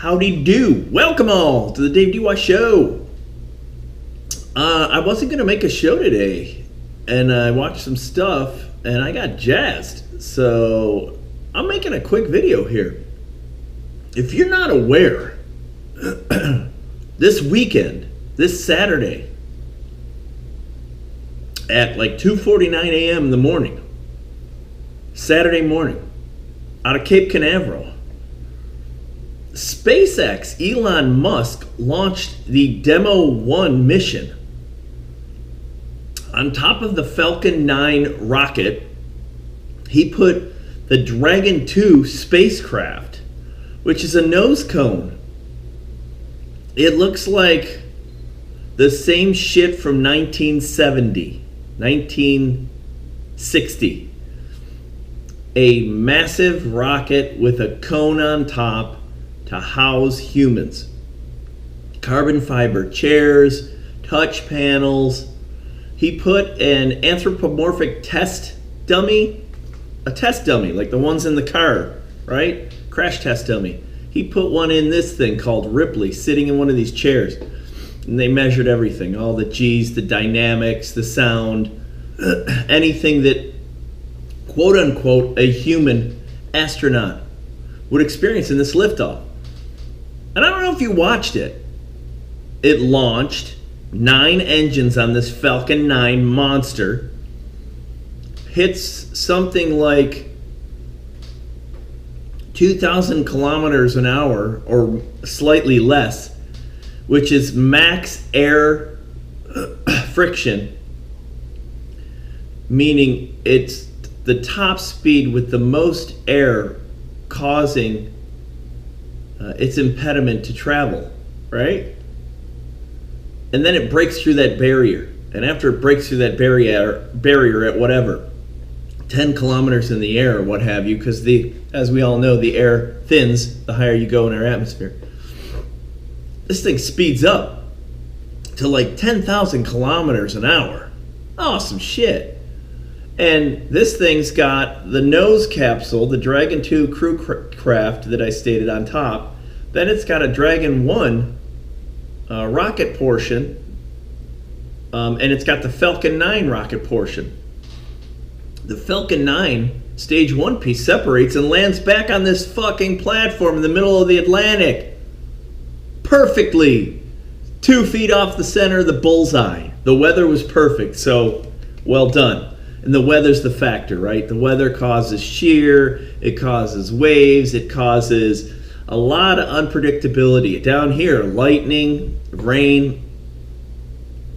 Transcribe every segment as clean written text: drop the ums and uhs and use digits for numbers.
Howdy do. Welcome all to the Dave DY Show. I wasn't going to make a show today, and I watched some stuff, and I got jazzed. So I'm making a quick video here. If you're not aware, this weekend, this Saturday, at like 2:49 a.m. in the morning, Saturday morning, out of Cape Canaveral, SpaceX, Elon Musk, launched the Demo 1 mission. On top of the Falcon 9 rocket, he put the Dragon 2 spacecraft, which is a nose cone. It looks like the same shit from 1960. A massive rocket with a cone on top to house humans. Carbon fiber chairs, touch panels. He put an anthropomorphic test dummy, a test dummy like the ones in the car, right? Crash test dummy. He put one in this thing called Ripley, sitting in one of these chairs. And they measured everything, all the G's, the dynamics, the sound, anything that, quote unquote, a human astronaut would experience in this liftoff. And I don't know if you watched it. It launched 9 engines on this Falcon 9 monster. Hits something like 2,000 kilometers an hour or slightly less, which is max air friction, meaning it's the top speed with the most air causing its impediment to travel, right? And then it breaks through that barrier. And after it breaks through that barrier at whatever, 10 kilometers in the air or what have you, because as we all know, the air thins the higher you go in our atmosphere. This thing speeds up to like 10,000 kilometers an hour. Awesome shit. And this thing's got the nose capsule, the Dragon 2 crew craft that I stated on top. Then it's got a Dragon 1 rocket portion, and it's got the Falcon 9 rocket portion. The Falcon 9 stage 1 piece separates and lands back on this fucking platform in the middle of the Atlantic. Perfectly. 2 feet off the center of the bullseye. The weather was perfect, so well done. And the weather's the factor, right? The weather causes shear, it causes waves, it causes a lot of unpredictability. Down here, lightning, rain.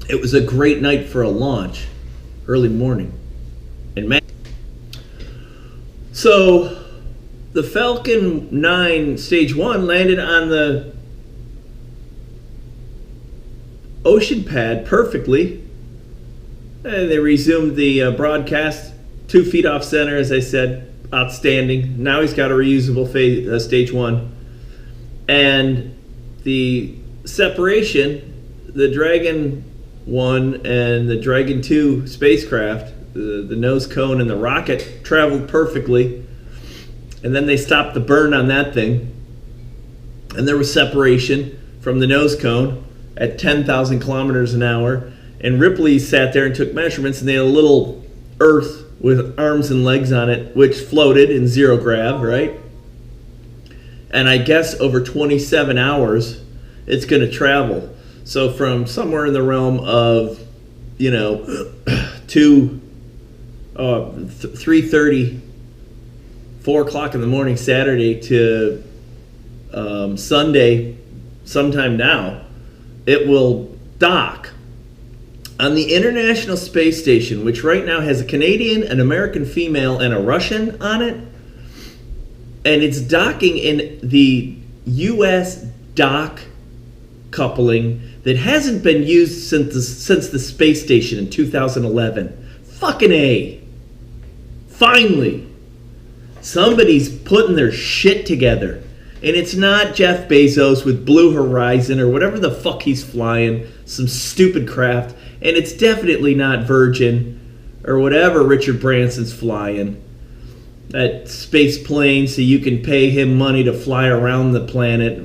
It was a great night for a launch, early morning. And man, so the Falcon 9 stage 1 landed on the ocean pad perfectly. And they resumed the broadcast 2 feet off center, as I said. Outstanding. Now he's got a reusable stage 1. And the separation, the Dragon 1 and the Dragon 2 spacecraft, the nose cone and the rocket traveled perfectly. And then they stopped the burn on that thing. And there was separation from the nose cone at 10,000 kilometers an hour. And Ripley sat there and took measurements, and they had a little Earth with arms and legs on it, which floated in zero grav, right? And I guess over 27 hours, it's going to travel. So from somewhere in the realm of, 3:30, 4 o'clock in the morning Saturday to Sunday, sometime now, it will dock on the International Space Station, which right now has a Canadian, an American female, and a Russian on it. And it's docking in the U.S. dock coupling that hasn't been used since the space station in 2011. Fucking A. Finally. Somebody's putting their shit together. And it's not Jeff Bezos with Blue Horizon or whatever the fuck he's flying, some stupid craft. And it's definitely not Virgin or whatever Richard Branson's flying. That space plane so you can pay him money to fly around the planet.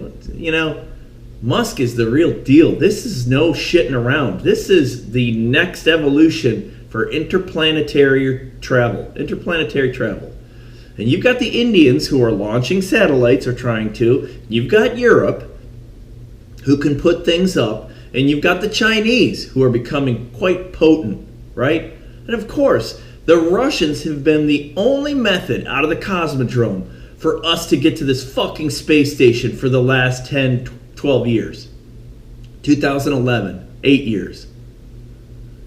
Musk is the real deal. This is no shitting around. This is the next evolution for interplanetary travel. And you've got the Indians who are launching satellites or trying to. You've got Europe who can put things up. And you've got the Chinese who are becoming quite potent, right? And of course, the Russians have been the only method out of the Cosmodrome for us to get to this fucking space station for the last 10, 12 years. 2011, 8 years.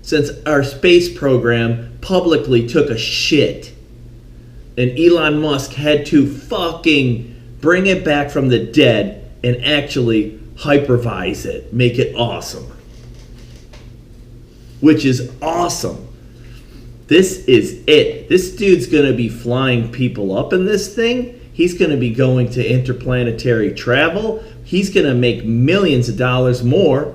Since our space program publicly took a shit. And Elon Musk had to fucking bring it back from the dead and actually hypervise it. Make it awesome. Which is awesome. This is it. This dude's going to be flying people up in this thing. He's going to be going to interplanetary travel. He's going to make millions of dollars more.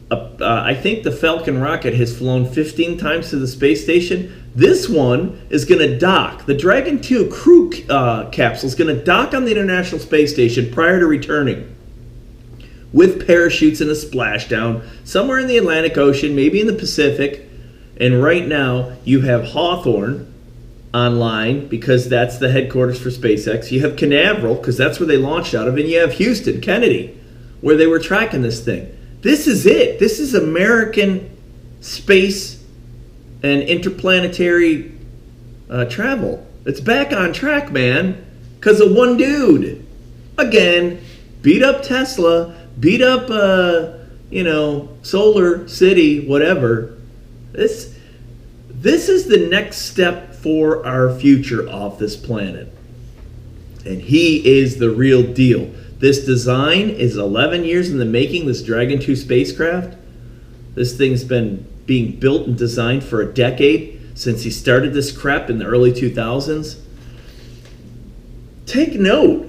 I think the Falcon rocket has flown 15 times to the space station. This one is going to dock. The Dragon 2 crew capsule is going to dock on the International Space Station prior to returning with parachutes and a splashdown somewhere in the Atlantic Ocean, maybe in the Pacific. And right now, you have Hawthorne online because that's the headquarters for SpaceX. You have Canaveral because that's where they launched out of. And you have Houston, Kennedy, where they were tracking this thing. This is it. This is American space and interplanetary travel. It's back on track, man, because of one dude. Again, beat up Tesla, beat up, Solar City, whatever. This is the next step for our future off this planet. And he is the real deal. This design is 11 years in the making, this Dragon 2 spacecraft. This thing's been being built and designed for a decade since he started this crap in the early 2000s. Take note.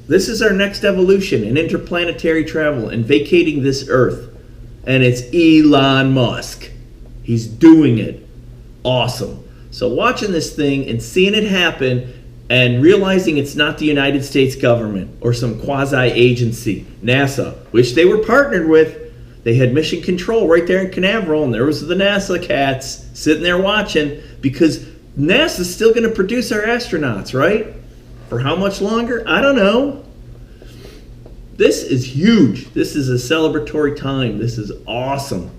This is our next evolution in interplanetary travel and vacating this Earth. And it's Elon Musk. He's doing it. Awesome. So watching this thing and seeing it happen and realizing it's not the United States government or some quasi-agency, NASA, which they were partnered with. They had mission control right there in Canaveral, and there was the NASA cats sitting there watching because NASA's still going to produce our astronauts, right? For how much longer? I don't know. This is huge. This is a celebratory time. This is awesome.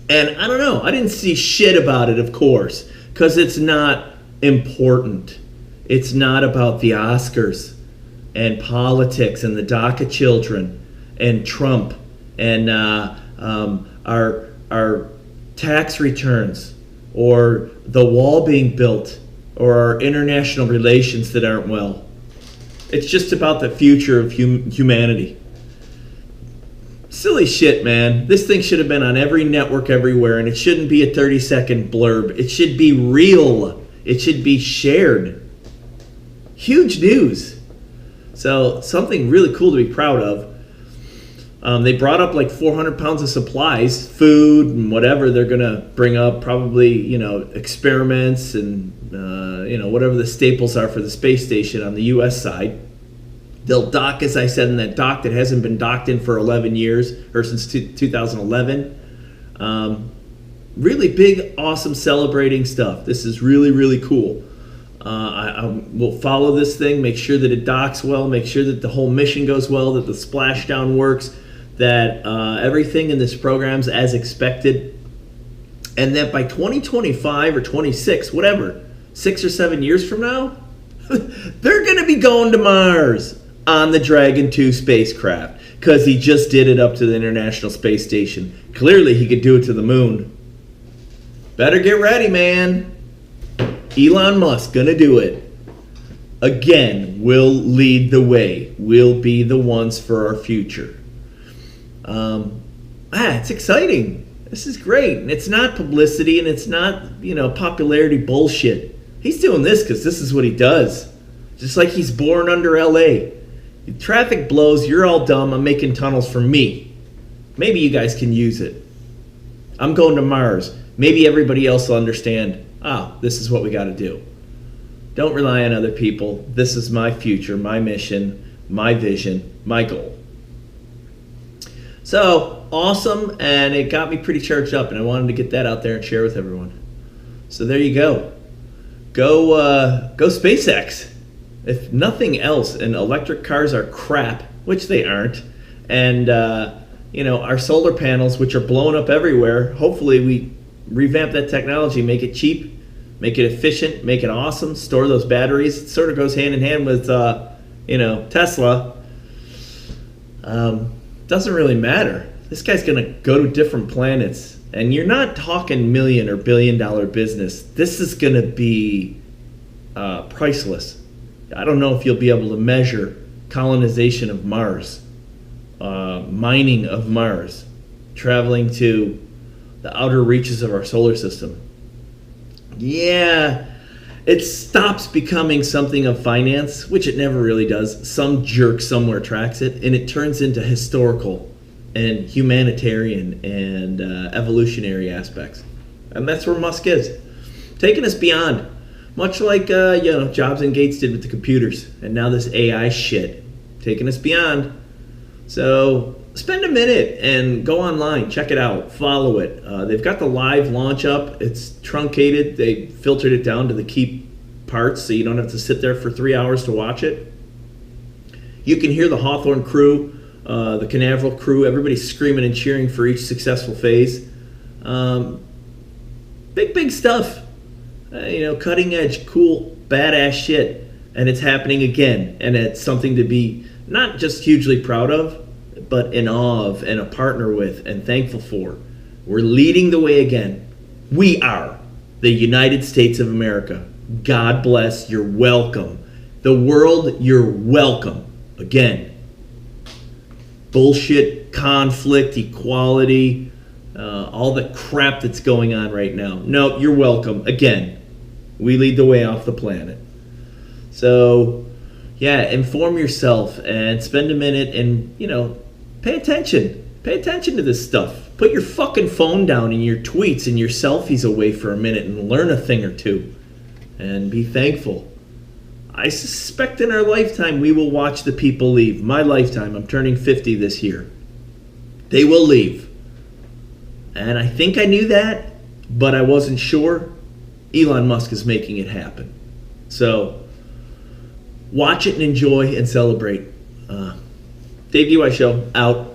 And I don't know. I didn't see shit about it, of course, because it's not important. It's not about the Oscars and politics and the DACA children and Trump and our tax returns or the wall being built or our international relations that aren't well. It's just about the future of humanity. Silly shit, man. This thing should have been on every network everywhere, and it shouldn't be a 30-second blurb. It should be real. It should be shared. Huge news. So something really cool to be proud of. They brought up like 400 pounds of supplies, food and whatever they're going to bring up, probably, experiments and, whatever the staples are for the space station on the U.S. side. They'll dock, as I said, in that dock that hasn't been docked in for 11 years, or since 2011. Really big, awesome, celebrating stuff. This is really, really cool. I will follow this thing, make sure that it docks well, make sure that the whole mission goes well, that the splashdown works, that everything in this program's as expected, and that by 2025 or 26, whatever, 6 or 7 years from now, they're going to be going to Mars on the Dragon 2 spacecraft because he just did it up to the International Space Station. Clearly, he could do it to the moon. Better get ready, man. Elon Musk gonna do it. Again, we'll lead the way. We'll be the ones for our future. It's exciting. This is great. And it's not publicity and it's not, popularity bullshit. He's doing this because this is what he does. Just like he's born under LA. Traffic blows, you're all dumb, I'm making tunnels for me. Maybe you guys can use it. I'm going to Mars. Maybe everybody else will understand. This is what we got to do. Don't rely on other people. This is my future, my mission. my vision, my goal. So awesome, and it got me pretty charged up, and I wanted to get that out there and share with everyone. So there you go. Go SpaceX. If nothing else, and electric cars are crap, which they aren't, and our solar panels, which are blowing up everywhere, hopefully we revamp that technology, make it cheap, make it efficient, make it awesome, store those batteries. It sort of goes hand in hand with Tesla. Doesn't really matter. This guy's gonna go to different planets, and you're not talking million or $billion business. This is gonna be priceless. I don't know if you'll be able to measure colonization of Mars, mining of Mars, traveling to the outer reaches of our solar system. Yeah, it stops becoming something of finance, which it never really does. Some jerk somewhere tracks it, and it turns into historical and humanitarian and evolutionary aspects. And that's where Musk is, taking us beyond. Much like Jobs and Gates did with the computers, and now this AI shit, taking us beyond. So spend a minute and go online, check it out, follow it. They've got the live launch up. It's truncated. They filtered it down to the key parts, so you don't have to sit there for 3 hours to watch it. You can hear the Hawthorne crew, the Canaveral crew, everybody screaming and cheering for each successful phase. Big stuff. Cutting edge, cool, badass shit, and it's happening again, and it's something to be not just hugely proud of, but in awe of, and a partner with, and thankful for. We're leading the way again. We are the United States of America. God bless. You're welcome. The world, you're welcome. Again, bullshit, conflict, equality, all the crap that's going on right now. No, you're welcome. Again, we lead the way off the planet. So, yeah, inform yourself and spend a minute and, pay attention. Pay attention to this stuff. Put your fucking phone down and your tweets and your selfies away for a minute and learn a thing or two. And be thankful. I suspect in our lifetime we will watch the people leave. My lifetime, I'm turning 50 this year. They will leave. And I think I knew that, but I wasn't sure. Elon Musk is making it happen. So, watch it and enjoy and celebrate. Dave DY Show, out.